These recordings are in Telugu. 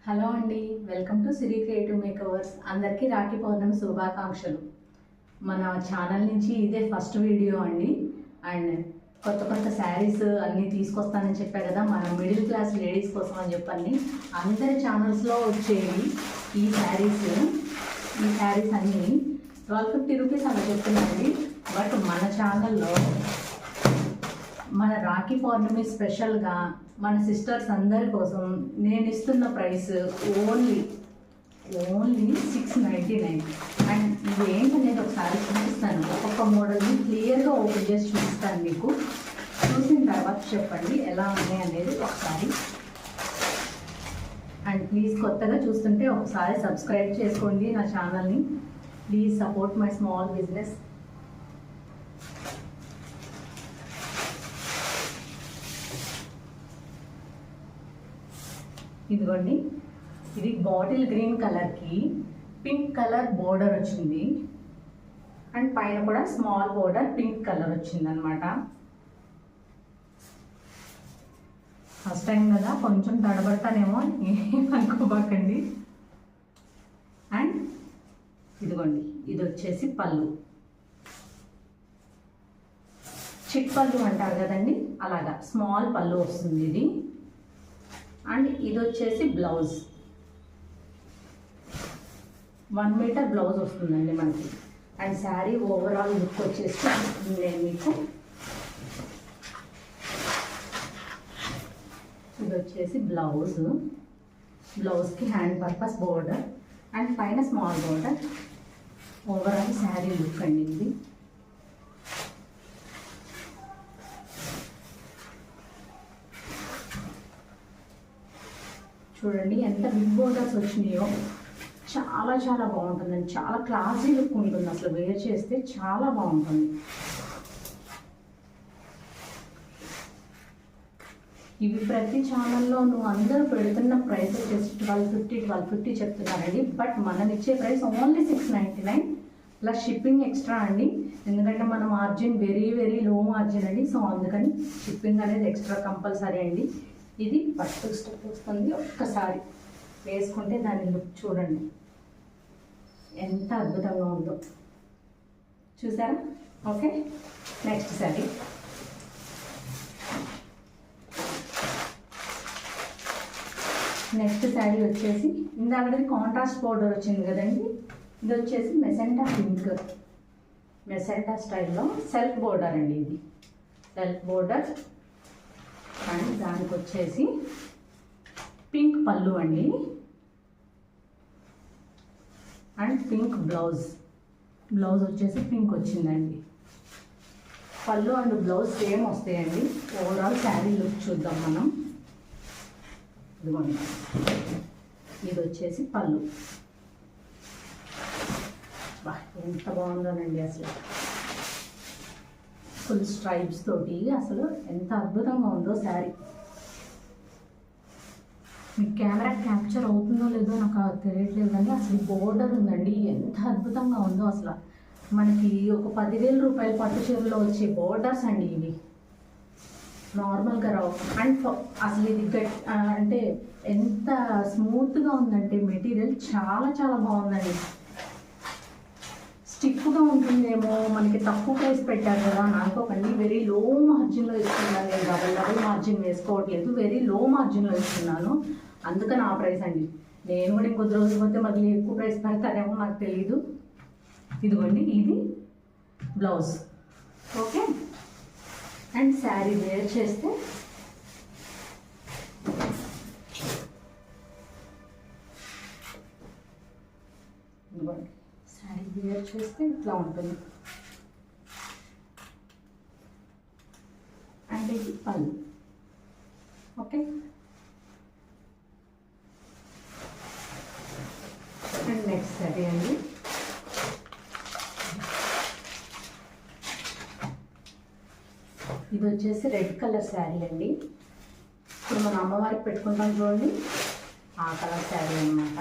హలో అండి, welcome to Siri creative makeovers. అందరికీ రాఖీ పౌర్ణమి శుభాకాంక్షలు. మన ఛానల్ నుంచి ఇదే ఫస్ట్ వీడియో అండి. అండ్ కొత్త కొత్త శారీస్ అన్నీ తీసుకొస్తానని చెప్పా కదా, మన మిడిల్ క్లాస్ లేడీస్ కోసం అని చెప్పని అందరి ఛానల్స్లో వచ్చేవి ఈ శారీస్ అన్నీ 1250 రూపీస్ అలా చెప్తున్నాయండి. బట్ మన ఛానల్లో మన రాఖీ పౌర్ణమి స్పెషల్గా మన సిస్టర్స్ అందరి కోసం నేను ఇస్తున్న ప్రైస్ ఓన్లీ 699. అండ్ ఇది ఏంటనేది ఒకసారి చూపిస్తాను. ఒక్కొక్క మోడల్ని క్లియర్గా ఓపెన్ చేసి చూపిస్తాను మీకు. చూసిన తర్వాత చెప్పండి ఎలా ఉన్నాయి అనేది ఒకసారి. అండ్ ప్లీజ్ కొత్తగా చూస్తుంటే ఒకసారి సబ్స్క్రైబ్ చేసుకోండి నా ఛానల్ని. Please support my small business. ఇదిగోండి, ఇది బాటిల్ గ్రీన్ కలర్కి పింక్ కలర్ బోర్డర్ వచ్చింది. అండ్ పైన కూడా స్మాల్ బోర్డర్ పింక్ కలర్ వచ్చింది అనమాట. ఫస్ట్ టైం కదా కొంచెం తడబడతానేమో అనుకోబాకండి. అండ్ ఇదిగోండి, ఇది వచ్చేసి పళ్ళు, చిట్ పళ్ళు అంటారు కదండి, అలాగా స్మాల్ పళ్ళు వస్తుంది ఇది. అండ్ ఇది వచ్చేసి బ్లౌజ్, 1 మీటర్ బ్లౌజ్ వస్తుందండి మనకి. అండ్ శారీ ఓవరాల్ లుక్ వచ్చేసి నేను మీకు ఇది వచ్చేసి బ్లౌజ్కి హ్యాండ్ పర్పస్ బోర్డర్ అండ్ పైన small border. Overall sari look అండి ఇది. చూడండి ఎంత బిగ్ బోర్డర్స్ వచ్చినాయో. చాలా చాలా బాగుంటుందండి, చాలా క్లాసీ లుక్ ఉంటుంది. అసలు వేర్ చేస్తే చాలా బాగుంటుంది. ఇవి ప్రతి ఛానల్లోనూ అందరూ పెడుతున్న ప్రైస్ వచ్చేసి 1250 చెప్తున్నారండి. బట్ మనం ఇచ్చే price only 699 plus shipping extra అండి. ఎందుకంటే మన margin very very low margin అండి. సో అందుకని షిప్పింగ్ అనేది ఎక్స్ట్రా కంపల్సరీ అండి. ఇది పట్టు స్టెప్ వస్తుంది. ఒక్కసారి వేసుకుంటే దాని లుక్ చూడండి ఎంత అద్భుతంగా ఉందో, చూసారా? Okay, next sari. Next sari వచ్చేసి ఇందాకది కాంట్రాస్ట్ బోర్డర్ వచ్చింది కదండి. ఇది వచ్చేసి మెసెంటా పింక్, మెసెంటా స్టైల్లో సెల్ఫ్ బోర్డర్ అండి. ఇది సెల్ఫ్ బోర్డర్. అండ్ దానికి వచ్చేసి పింక్ పళ్ళు అండి. అండ్ పింక్ బ్లౌజ్ వచ్చేసి పింక్ వచ్చిందండి. పళ్ళు అండ్ బ్లౌజ్ సేమ్ వస్తాయండి. ఓవరాల్ శారీ లుక్ చూద్దాం మనం. ఇదిగోండి, ఇది వచ్చేసి పళ్ళు. బా ఎంత బాగుందోనండి అసలు. ఫుల్ స్ట్రైప్స్ తోటి అసలు ఎంత అద్భుతంగా ఉందో శారీ. మీకు కెమెరా క్యాప్చర్ అవుతుందో లేదో నాకు తెలియట్లేదు, కానీ అసలు బోర్డర్ ఉందండి, ఎంత అద్భుతంగా ఉందో అసలు. మనకి ఒక 10,000 రూపాయల పట్టు చీరలో వచ్చే బోర్డర్స్ అండి ఇవి, నార్మల్గా రావు. అండ్ అసలు ఇది అంటే ఎంత స్మూత్గా ఉందంటే మెటీరియల్ చాలా చాలా బాగుందండి. స్టిక్గా ఉంటుందేమో, మనకి తక్కువ ప్రైస్ పెట్టారు కదా అని అనుకోకండి. వెరీ లో మార్జిన్లో ఇస్తున్నాను నేను. డబల్ మార్జిన్ వేసుకోవట్లేదు, వెరీ లో మార్జిన్లో ఇస్తున్నాను. అందుకని ఆ ప్రైస్ అండి. నేను కూడా ఇంకొద్ది రోజులు పోతే మళ్ళీ ఎక్కువ ప్రైస్ పెడతారేమో నాకు తెలీదు. ఇదిగోండి, ఇది blouse. Okay, and sari wear చేస్తే ఇదిగోండి, శారీ వేర్ చేస్తే ఇట్లా ఉంటుంది. అండ్ ఇది పళ్ళు. ఓకే, అండ్ నెక్స్ట్ శారీ అండి. ఇది వచ్చేసి రెడ్ కలర్ శారీ అండి. ఇప్పుడు మన అమ్మవారికి పెట్టుకుంటాం చూడండి, ఆ కలర్ శారీ అన్నమాట.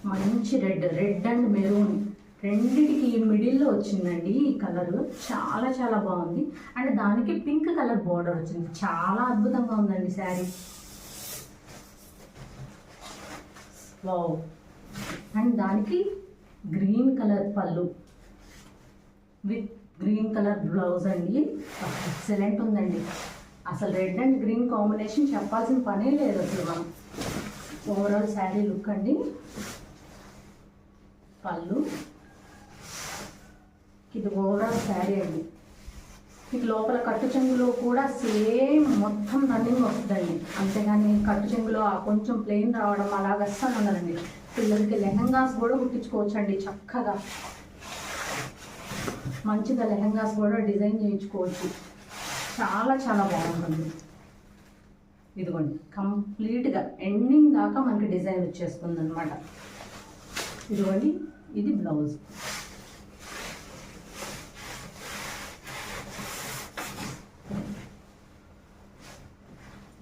మంచి రెడ్ అండ్ మెరూన్ రెండింటికి మిడిల్లో వచ్చిందండి ఈ కలరు. చాలా చాలా బాగుంది. అండ్ దానికి పింక్ కలర్ బోర్డర్ వచ్చింది. చాలా అద్భుతంగా ఉందండి శారీ. వావ్. అండ్ దానికి గ్రీన్ కలర్ పళ్ళు విత్ గ్రీన్ కలర్ బ్లౌజ్ అండి. ఎక్సలెంట్ ఉందండి. అసలు రెడ్ అండ్ గ్రీన్ కాంబినేషన్ చెప్పాల్సిన పనే లేదు అసలు. మనం ఓవరాల్ శారీ లుక్ అండి. పళ్ళు, ఇది ఓవరాల్ శారీ అండి. మీకు లోపల కట్టు చెంగులో కూడా సేమ్ మొత్తం రన్నింగ్ వస్తుందండి. అంతేగాని కట్టు చెంగులో కొంచెం ప్లెయిన్ రావడం అలాగ అస్సలు ఉండదండి. పిల్లలకి లెహంగాస్ కూడా కుట్టించుకోవచ్చండి చక్కగా. మంచిగా లెహంగాస్ కూడా డిజైన్ చేయించుకోవచ్చు. చాలా చాలా బాగుంటుంది. ఇదిగోండి కంప్లీట్గా ఎండింగ్ దాకా మనకి డిజైన్ వచ్చేస్తుంది అనమాట. ఇదిగోండి ఇది బ్లౌజ్.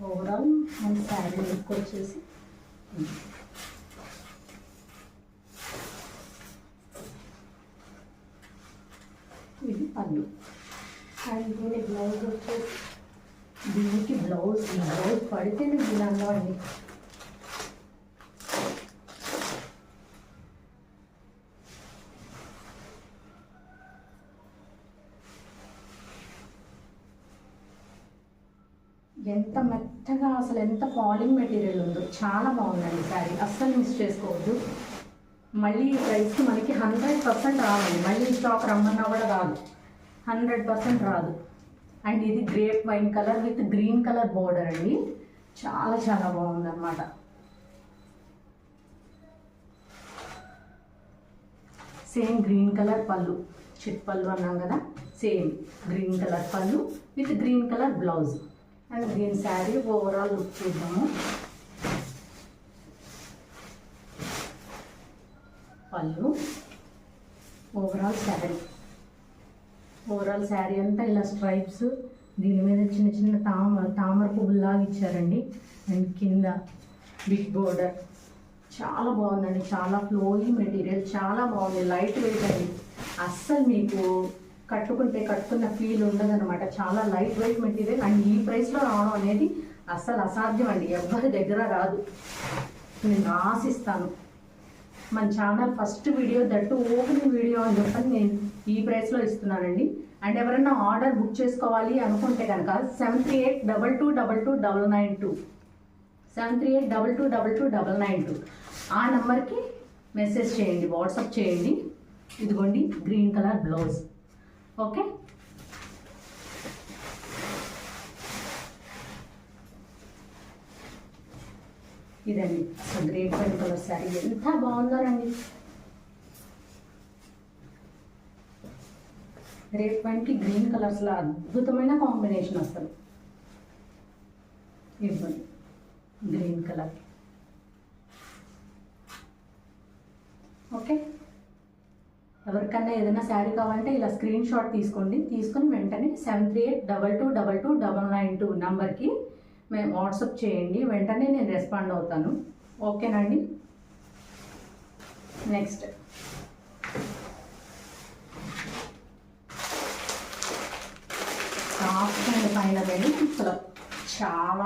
ఓవరాల్ మన శారీ లుక్ వచ్చేసి ఇది పళ్ళు. అండ్ దీని బ్లౌజ్ వచ్చేసి దీనికి బ్లౌజ్, ఈ బ్లౌజ్ పడితే నేను ఇలా అండి. ఎంత మెత్తగా, అసలు ఎంత ఫాలింగ్ మెటీరియల్ ఉందో. చాలా బాగుందండి శారీ, అస్సలు మిస్ చేసుకోవద్దు. మళ్ళీ ఈ ప్రైస్కి మనకి 100% రావండి. మళ్ళీ స్టాక్ రమ్మన్నా కూడా రాదు, 100% రాదు. అండ్ ఇది grape wine colour with green colour border అండి. చాలా చాలా బాగుందన్నమాట. సేమ్ గ్రీన్ కలర్ పళ్ళు, చిట్ పళ్ళు అన్నాం కదా, సేమ్ గ్రీన్ కలర్ పళ్ళు with green colour blouse. And green sari overall look చూద్దాము. పళ్ళు, ఓవరాల్ శారీ అంతా ఇలా స్ట్రైప్స్, దీని మీద చిన్న చిన్న తామర పువ్వులాగా ఇచ్చారండి. అండ్ కింద బిగ్ బోర్డర్. చాలా బాగుందండి, చాలా ఫ్లోయి మెటీరియల్, చాలా బాగుంది. లైట్ వెయిట్ అండి, అస్సలు మీకు కట్టుకున్న ఫీల్ ఉండదన్నమాట. చాలా లైట్ వెయిట్ మెటీరియల్. అండ్ ఈ ప్రైస్లో రావడం అనేది అస్సలు అసాధ్యం అండి, ఎవరి దగ్గర రాదు. నేను ఆశిస్తాను. మన channel first video, that opening video అని చెప్పని నేను ఈ ప్రైస్లో ఇస్తున్నానండి. అండ్ ఎవరైనా ఆర్డర్ బుక్ చేసుకోవాలి అనుకుంటే కనుక 7382222992 7382222992 ఆ నెంబర్కి మెసేజ్ చేయండి, వాట్సాప్ చేయండి. ఇదిగోండి గ్రీన్ కలర్ బ్లౌజ్. ఓకే, ఇదండి అసలు గ్రేప్ వైన్ కలర్ శారీ ఎంత బాగుందోనండి. గ్రేప్ వైన్కి గ్రీన్ కలర్స్లో అద్భుతమైన కాంబినేషన్ అసలు. ఇవ్వండి గ్రీన్ కలర్. ఓకే, ఎవరికన్నా ఏదైనా శారీ కావాలంటే ఇలా స్క్రీన్ షాట్ తీసుకొని వెంటనే 7382222992 నెంబర్కి మేము వాట్సాప్ చేయండి. వెంటనే నేను రెస్పాండ్ అవుతాను. ఓకేనండి. నెక్స్ట్ సాఫ్ట్ అండ్ పైన వెళ్ళి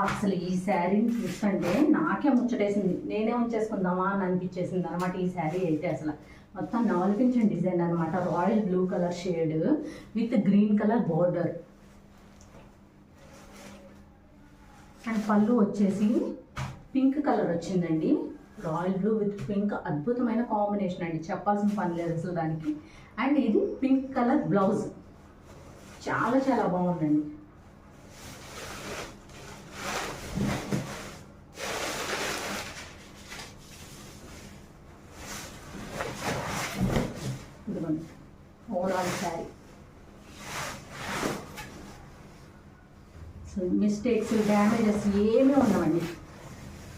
అసలు ఈ శారీని చూస్తుంటే నాకే ముచ్చటేసింది. నేనే ఉంచేసుకుందామా అని అనిపించేసింది అనమాట. ఈ శారీ అయితే అసలు మొత్తం 4 ఇంచ్ డిజైన్ అనమాట. Royal blue colour shade with green colour border. And పళ్ళు వచ్చేసి పింక్ కలర్ వచ్చిందండి. రాయల్ బ్లూ విత్ పింక్ అద్భుతమైన కాంబినేషన్ అండి, చెప్పాల్సిన పని లేదు అసలు దానికి. అండ్ ఇది పింక్ కలర్ బ్లౌజ్. చాలా చాలా బాగుందండి. ఇదిగోండి overall sari. So mistakes, damages ఏమీ ఉండవండి.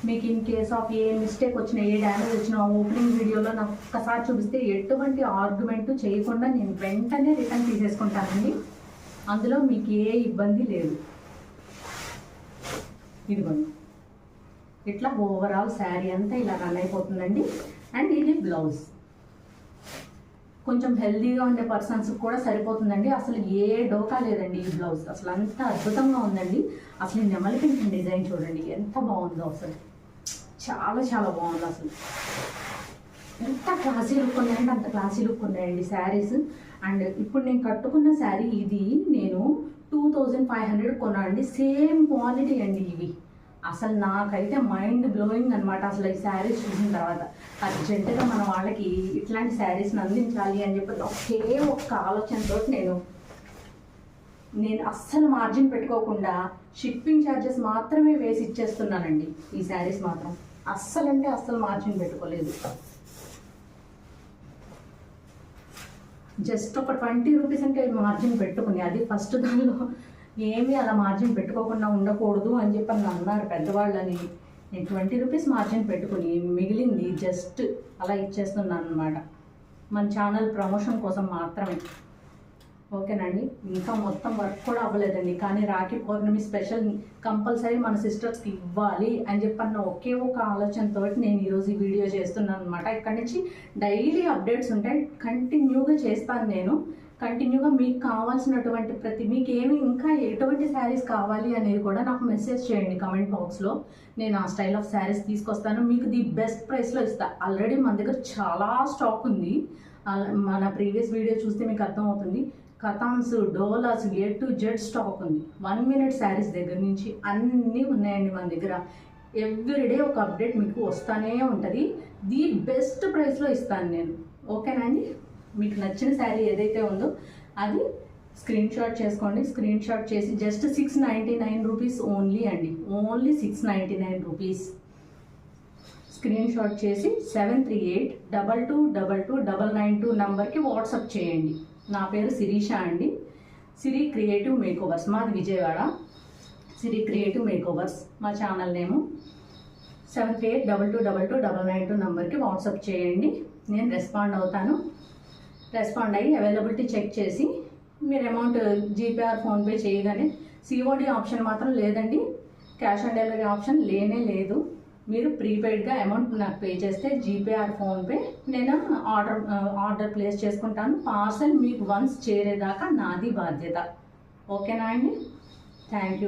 మీకు in case of A mistake వచ్చినా, ఏ డ్యామేజ్ వచ్చినా ఓపెనింగ్ వీడియోలో నాకు ఒక్కసారి చూపిస్తే ఎటువంటి ఆర్గ్యుమెంట్ చేయకుండా నేను వెంటనే రిటర్న్ తీసేసుకుంటానండి. అందులో మీకు ఏ ఇబ్బంది లేదు. ఇదిగోండి ఇట్లా ఓవరాల్ శారీ అంతా ఇలా రన్ అయిపోతుందండి. అండ్ ఇది బ్లౌజ్. కొంచెం హెల్దీగా ఉండే పర్సన్స్ కూడా సరిపోతుందండి. అసలు ఏ డోకా లేదండి ఈ బ్లౌజ్. అసలు అంత అద్భుతంగా ఉందండి. అసలు నెమలి పింఛన్ డిజైన్ చూడండి ఎంత బాగుందో. అసలు చాలా చాలా బాగుంది అసలు. ఎంత క్లాసీ లుక్ ఉన్నాయంటే అంత క్లాసీ లుక్ ఉన్నాయండి శారీస్. అండ్ ఇప్పుడు నేను కట్టుకున్న శారీ ఇది నేను 2500 కొన్నా అండి. సేమ్ క్వాలిటీ అండి ఇవి. అసలు నాకైతే మైండ్ బ్లోయింగ్ అనమాట అసలు ఈ శారీస్ చూసిన తర్వాత. అర్జెంటుగా మన వాళ్ళకి ఇట్లాంటి శారీస్ని అందించాలి అని చెప్పి ఒకే ఒక్క ఆలోచనతో నేను అస్సలు మార్జిన్ పెట్టుకోకుండా షిప్పింగ్ ఛార్జెస్ మాత్రమే వేసి ఇచ్చేస్తున్నానండి. ఈ శారీస్ మాత్రం అస్సలు అంటే అస్సలు మార్జిన్ పెట్టుకోలేదు. జస్ట్ ఒక 20 రూపీస్ అంటే మార్జిన్ పెట్టుకుని, అది ఫస్ట్ దానిలో ఏమీ అలా మార్జిన్ పెట్టుకోకుండా ఉండకూడదు అని చెప్పి అన్నారు పెద్దవాళ్ళని. నేను 20 రూపీస్ మార్జిన్ పెట్టుకుని మిగిలింది జస్ట్ అలా ఇచ్చేస్తున్నాను అనమాట, మన ఛానల్ ప్రమోషన్ కోసం మాత్రమే. ఓకేనండి. ఇంకా మొత్తం వర్క్ కూడా అవ్వలేదండి, కానీ రాఖీ పౌర్ణమి స్పెషల్ కంపల్సరీ మన సిస్టర్స్కి ఇవ్వాలి అని చెప్పన్న ఒకే ఒక ఆలోచనతో నేను ఈరోజు ఈ వీడియో చేస్తున్నాను అనమాట. ఇక్కడ నుంచి డైలీ అప్డేట్స్ ఉంటాయి, కంటిన్యూగా చేస్తాను నేను. కంటిన్యూగా మీకు కావాల్సినటువంటి మీకు ఏమి ఇంకా ఎటువంటి శారీస్ కావాలి అనేది కూడా నాకు మెసేజ్ చేయండి కమెంట్ బాక్స్లో. నేను ఆ స్టైల్ ఆఫ్ శారీస్ తీసుకొస్తాను, మీకు ది బెస్ట్ ప్రైస్లో ఇస్తాను. ఆల్రెడీ మన దగ్గర చాలా స్టాక్ ఉంది, మన ప్రీవియస్ వీడియో చూస్తే మీకు అర్థమవుతుంది. కథాన్స్, డోలాస్, A to Z స్టాక్ ఉంది. 1 minute శారీస్ దగ్గర నుంచి అన్నీ ఉన్నాయండి మన దగ్గర. ఎవ్రీడే ఒక అప్డేట్ మీకు వస్తూనే ఉంటుంది. ది బెస్ట్ ప్రైస్లో ఇస్తాను నేను. ఓకేనా అండి? మీకు నచ్చిన శారీ ఏదైతే ఉందో అది స్క్రీన్ షాట్ చేసుకోండి. స్క్రీన్ షాట్ చేసి జస్ట్ 699 రూపీస్ ఓన్లీ అండి, ఓన్లీ 699 రూపీస్. స్క్రీన్ షాట్ చేసి 7382222992 నంబర్కి వాట్సాప్ చేయండి. నా పేరు శిరీష అండి, సిరి క్రియేటివ్ మేకోవర్స్, మాది విజయవాడ. సిరి క్రియేటివ్ మేకోవర్స్ మా ఛానల్ నేము. 7382222992 నంబర్కి వాట్సాప్ చేయండి, నేను రెస్పాండ్ అవుతాను. రెస్పాండ్ అయ్యి అవైలబిలిటీ చెక్ చేసి మీరు అమౌంట్ జీపే ఆర్ ఫోన్పే చేయగానే, COD ఆప్షన్ మాత్రం లేదండి, క్యాష్ ఆన్ డెలివరీ ఆప్షన్ లేనే లేదు. మీరు ప్రీపెయిడ్గా అమౌంట్ నాకు పే చేస్తే జీపే ఆర్ ఫోన్పే నేను ఆర్డర్ ప్లేస్ చేసుకుంటాను. పార్సల్ మీకు వన్స్ చేరేదాకా నాది బాధ్యత. ఓకేనా అండి? Thank you.